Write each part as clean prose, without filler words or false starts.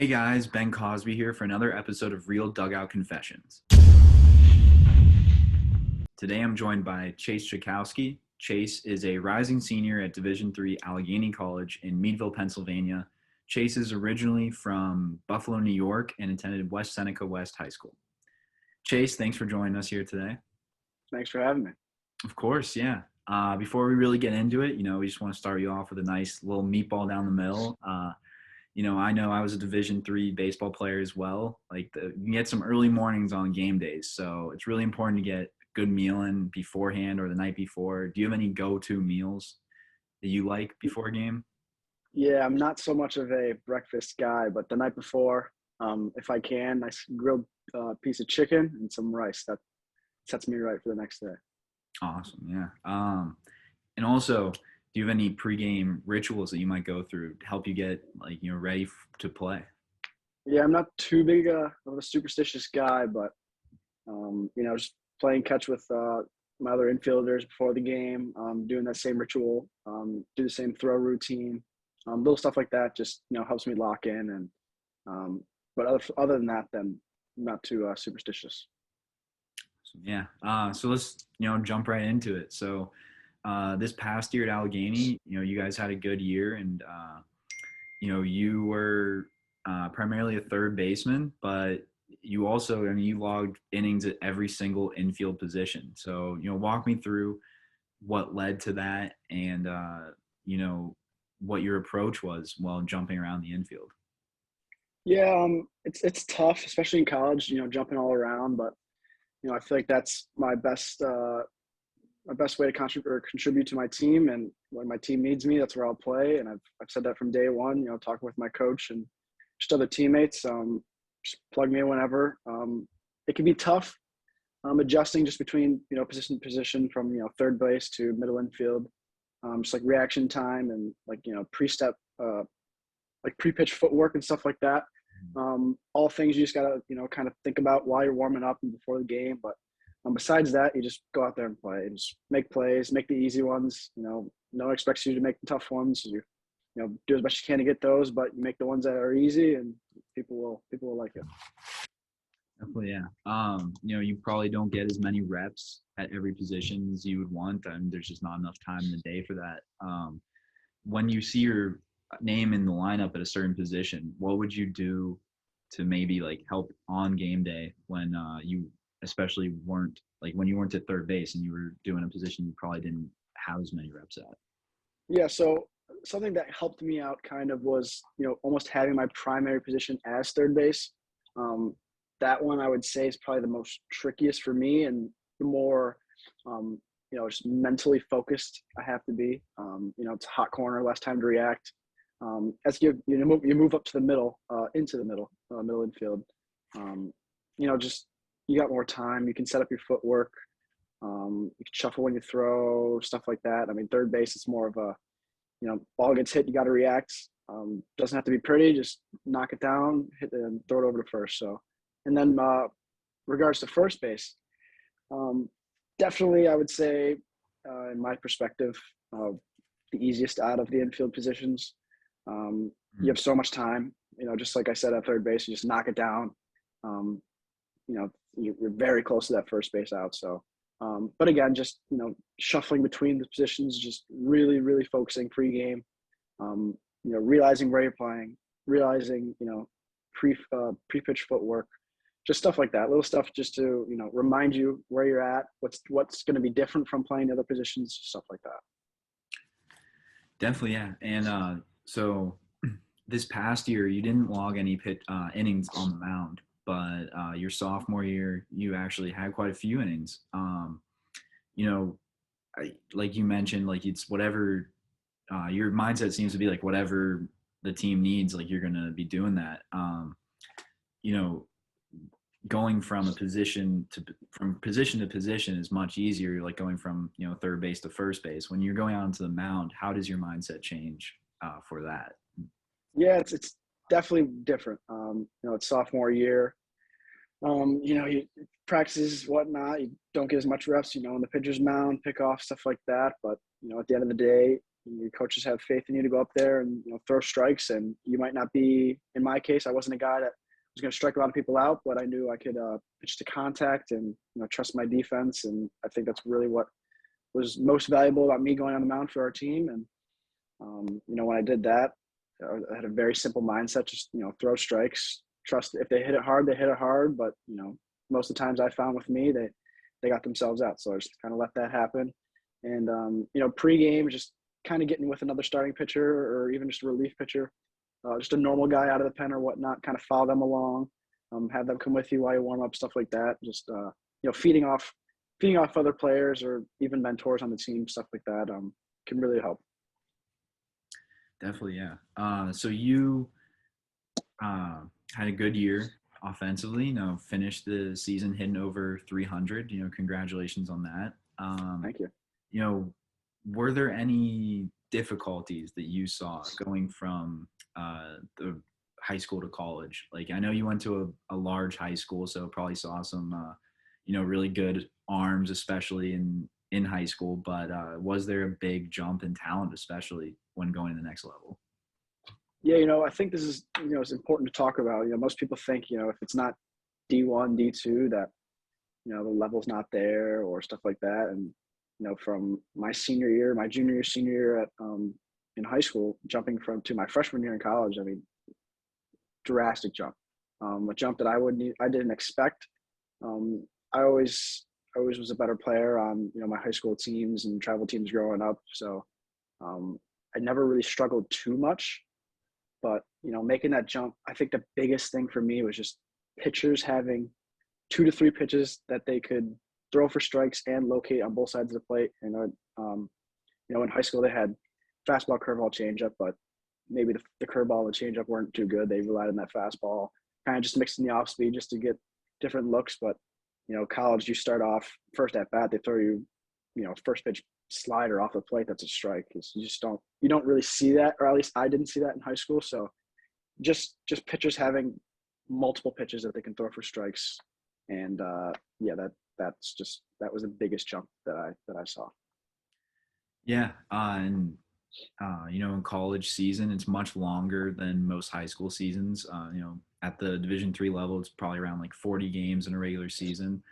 Hey guys, Ben Cosby here for another episode of Real Dugout Confessions. Today I'm joined by Chase Chodkowski. Chase is a rising senior at Division III Allegheny College in Meadville, Pennsylvania. Chase is originally from Buffalo, New York, and attended West Seneca West High School. Chase, thanks for joining us here today. Thanks for having me. Of course, yeah. Before we really get into it, we just want to start you off with a nice little meatball down the middle. I know I was a Division III baseball player as well. You can get some early mornings on game days, so it's really important to get a good meal in beforehand or the night before. Do you have any go-to meals that you like before a game? Yeah, I'm not so much of a breakfast guy, but the night before, if I can, nice grilled piece of chicken and some rice. That sets me right for the next day. Awesome, yeah. And also, do you have any pregame rituals that you might go through to help you get ready to play? Yeah, I'm not too big of a superstitious guy, but just playing catch with my other infielders before the game, doing that same ritual, do the same throw routine, little stuff like that. Just helps me lock in. And but other than that, then I'm not too superstitious. Yeah. So let's jump right into it. So this past year at Allegheny, you guys had a good year, and you were primarily a third baseman, but you also, you logged innings at every single infield position. So walk me through what led to that, and what your approach was while jumping around the infield. Yeah, it's tough, especially in college. Jumping all around, but I feel like that's my best way to contribute to my team. And when my team needs me, that's where I'll play. And I've said that from day one. Talking with my coach and just other teammates, just plug me in whenever. It can be tough adjusting just between position to position from third base to middle infield, just like reaction time and pre-step like pre-pitch footwork and stuff like that. All things you just gotta kind of think about while you're warming up and before the game. But besides that, you just go out there and play and just make plays, make the easy ones. No one expects you to make the tough ones. You do as much as you can to get those, but you make the ones that are easy, and people will like it. Definitely, yeah. You probably don't get as many reps at every position as you would want, and there's just not enough time in the day for that. When you see your name in the lineup at a certain position, what would you do to maybe help on game day when you especially weren't when you weren't at third base and you were doing a position you probably didn't have as many reps at? Yeah, so something that helped me out kind of was almost having my primary position as third base. That one I would say is probably the most trickiest for me, and the more just mentally focused I have to be. It's a hot corner, less time to react. As you move up to the middle, into the middle infield, just you got more time. You can set up your footwork. You can shuffle when you throw, stuff like that. I mean, third base is more of a, ball gets hit, you got to react. Doesn't have to be pretty, just knock it down, hit it, and throw it over to first. So, and then regards to first base, definitely I would say, in my perspective, the easiest out of the infield positions. You have so much time, just like I said at third base, you just knock it down. You're very close to that first base out. So, but again, just, shuffling between the positions, just really, really focusing pregame, realizing where you're playing, realizing, pre-pitch footwork, just stuff like that, little stuff just to, remind you where you're at, what's going to be different from playing other positions, stuff like that. Definitely, yeah. And so this past year, you didn't log any innings on the mound, but your sophomore year, you actually had quite a few innings. Like you mentioned, it's whatever your mindset seems to be, whatever the team needs, you're going to be doing that. Going from position to position is much easier, going from third base to first base. When you're going onto the mound, how does your mindset change for that? Yeah, it's definitely different. It's sophomore year. You practices, whatnot, you don't get as much reps, in the pitcher's mound, pick off, stuff like that. But, at the end of the day, your coaches have faith in you to go up there and throw strikes. And you might not be. In my case, I wasn't a guy that was going to strike a lot of people out, but I knew I could pitch to contact and trust my defense. And I think that's really what was most valuable about me going on the mound for our team. And when I did that, I had a very simple mindset: just throw strikes, trust if they hit it hard, they hit it hard. But most of the times I found with me, they got themselves out. So I just kind of let that happen. And pregame, just kind of getting with another starting pitcher or even just a relief pitcher, just a normal guy out of the pen or whatnot, kind of follow them along, have them come with you while you warm up, stuff like that. Just feeding off other players or even mentors on the team, stuff like that can really help. Definitely, yeah. So you had a good year offensively. Finished the season hitting over 300. Congratulations on that. Thank you. Were there any difficulties that you saw going from the high school to college? Like, I know you went to a large high school, so probably saw some, really good arms, especially in high school. But was there a big jump in talent, especially when going to the next level? Yeah, I think this is, it's important to talk about. Most people think, if it's not D1, D2, that, the level's not there or stuff like that. And, from my senior year, my junior year, senior year in high school, jumping to my freshman year in college, I mean, drastic jump. A jump that I didn't expect. I always was a better player on, my high school teams and travel teams growing up. So I never really struggled too much. But, making that jump, I think the biggest thing for me was just pitchers having 2 to 3 pitches that they could throw for strikes and locate on both sides of the plate. In high school they had fastball, curveball, changeup, but maybe the curveball and the changeup weren't too good. They relied on that fastball, kind of just mixing the off speed just to get different looks. But, college, you start off first at bat, they throw you, first pitch slider off the plate. That's a strike. You don't really see that, or at least I didn't see that in high school. So just pitchers having multiple pitches that they can throw for strikes. And that was the biggest jump that I saw. Yeah. In college season, it's much longer than most high school seasons. At the Division III level, it's probably around like 40 games in a regular season.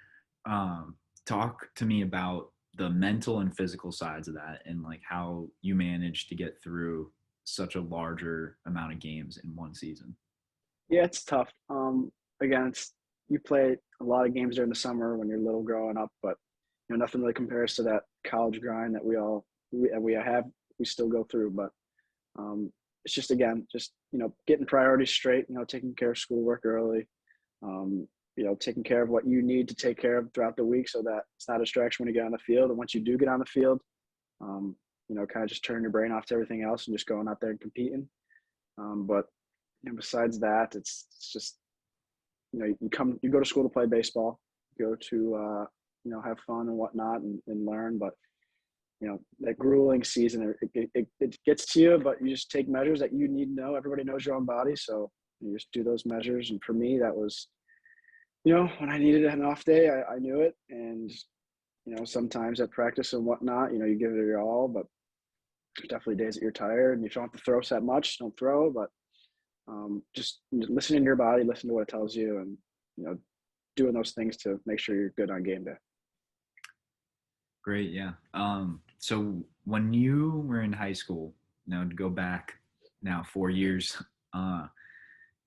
Talk to me about the mental and physical sides of that and like how you managed to get through such a larger amount of games in one season. Yeah, it's tough. Again, you play a lot of games during the summer when you're little growing up, but nothing really compares to that college grind that we still go through. But it's just getting priorities straight, taking care of schoolwork early, taking care of what you need to take care of throughout the week so that it's not a distraction when you get on the field. And once you do get on the field, kind of just turn your brain off to everything else and just going out there and competing. But besides that, it's just, you go to school to play baseball, go to, have fun and whatnot and learn. But, that grueling season, it gets to you, but you just take measures that you need to know. Everybody knows your own body. So you just do those measures. And for me, that was, when I needed an off day, I knew it. And, sometimes at practice and whatnot, you give it your all, but there's definitely days that you're tired and you don't have to throw that much, don't throw, but just listening to your body, listen to what it tells you, and, doing those things to make sure you're good on game day. Great. Yeah. So when you were in high school, to go back now 4 years,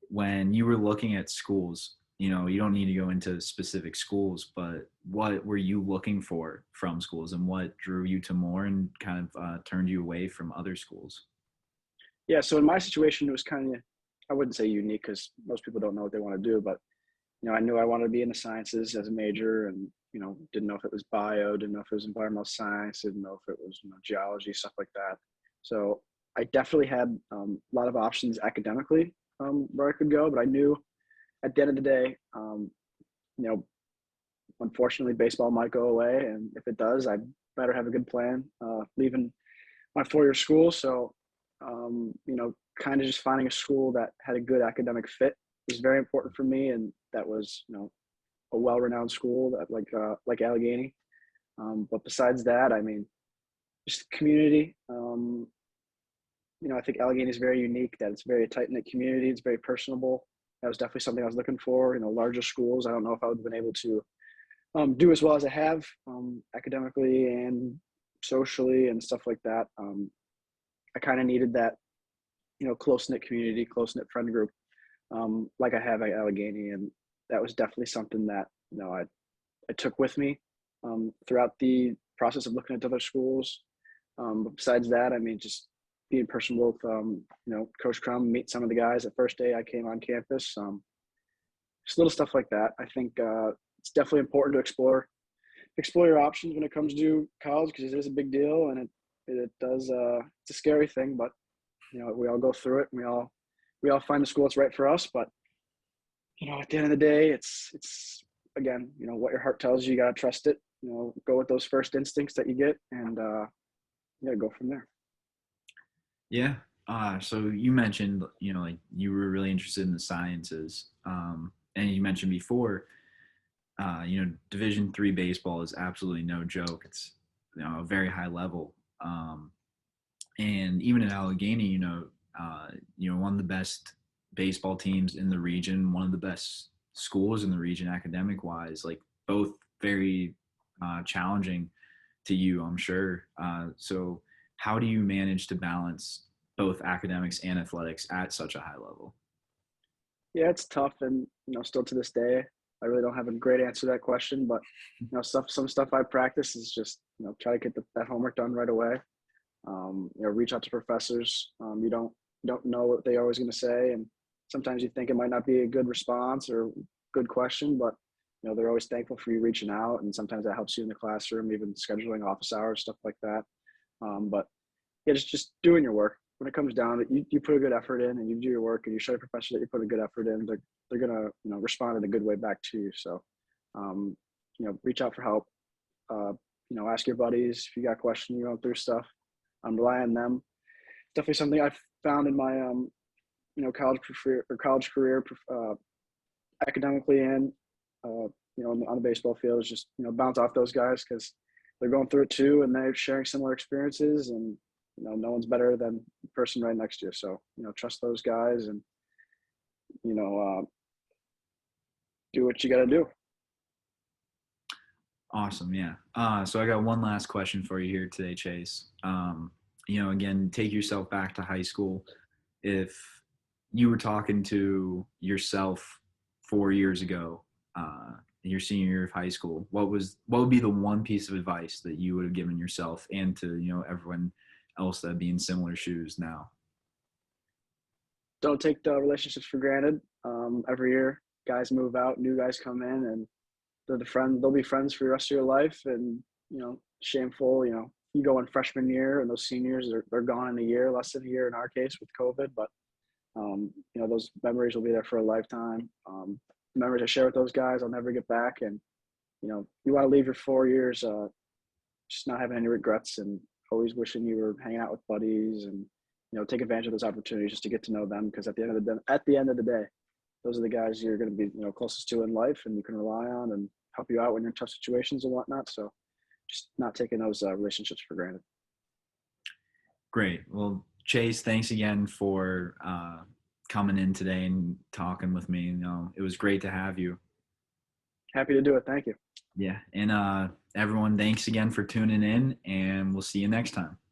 when you were looking at schools, you don't need to go into specific schools, but what were you looking for from schools and what drew you to more and kind of turned you away from other schools? Yeah. So in my situation, it was kind of, I wouldn't say unique because most people don't know what they want to do, but, I knew I wanted to be in the sciences as a major and, didn't know if it was bio, didn't know if it was environmental science, didn't know if it was geology, stuff like that. So I definitely had a lot of options academically where I could go, but I knew at the end of the day, unfortunately baseball might go away. And if it does, I better have a good plan leaving my 4-year school. So, kind of just finding a school that had a good academic fit was very important for me. And that was, a well-renowned school that like Allegheny. But besides that, I mean, just community. I think Allegheny is very unique. That it's a very tight knit community. It's very personable. That was definitely something I was looking for. Larger schools. I don't know if I would have been able to do as well as I have academically and socially and stuff like that. I kind of needed that, close knit community, close knit friend group, like I have at Allegheny, and that was definitely something that I took with me throughout the process of looking at other schools. But besides that, I mean, just being personable with Coach Crum, meet some of the guys the first day I came on campus. Just little stuff like that. I think it's definitely important to explore your options when it comes to college, because it is a big deal, and it does it's a scary thing, but we all go through it, and we all find the school that's right for us. But at the end of the day, it's again, what your heart tells you. You gotta trust it. Go with those first instincts that you get, and go from there. Yeah. So you mentioned, like you were really interested in the sciences, and you mentioned before, Division III baseball is absolutely no joke. It's a very high level, and even in Allegheny, one of the best baseball teams in the region, one of the best schools in the region, academic wise, like both very challenging to you, I'm sure. So how do you manage to balance both academics and athletics at such a high level? Yeah, it's tough, and still to this day, I really don't have a great answer to that question. But some stuff I practice is just try to get that homework done right away. Reach out to professors. You don't know what they're always going to say, and sometimes you think it might not be a good response or good question, but they're always thankful for you reaching out, and sometimes that helps you in the classroom, even scheduling office hours, stuff like that. But yeah, just doing your work. When it comes down, you put a good effort in, and you do your work, and you show your professor that you put a good effort in. They're gonna respond in a good way back to you. So, reach out for help. Ask your buddies if you got questions, you're going through stuff. Rely on them. Definitely something I've found in my college career, academically and on the baseball field, is just bounce off those guys, because they're going through it too, and they're sharing similar experiences, and no one's better than the person right next to you. So trust those guys, and do what you got to do. Awesome. Yeah. So I got one last question for you here today, Chase. Again, take yourself back to high school. If you were talking to yourself 4 years ago, your senior year of high school, what would be the one piece of advice that you would have given yourself and to, everyone else that'd be in similar shoes now? Don't take the relationships for granted. Every year, guys move out, new guys come in, and they'll be friends for the rest of your life. And shameful, you go in freshman year, and those seniors they're gone in a year, less than a year in our case with COVID. But those memories will be there for a lifetime. Memories I share with those guys I'll never get back. And you want to leave your 4 years just not having any regrets, and always wishing you were hanging out with buddies, and take advantage of those opportunities just to get to know them, because at the end of the day, those are the guys you're going to be closest to in life, and you can rely on and help you out when you're in tough situations and whatnot. So just not taking those relationships for granted. Great. Well, Chase, thanks again for coming in today and talking with me. It was great to have you. Happy to do it. Thank you. Yeah. And everyone, thanks again for tuning in, and we'll see you next time.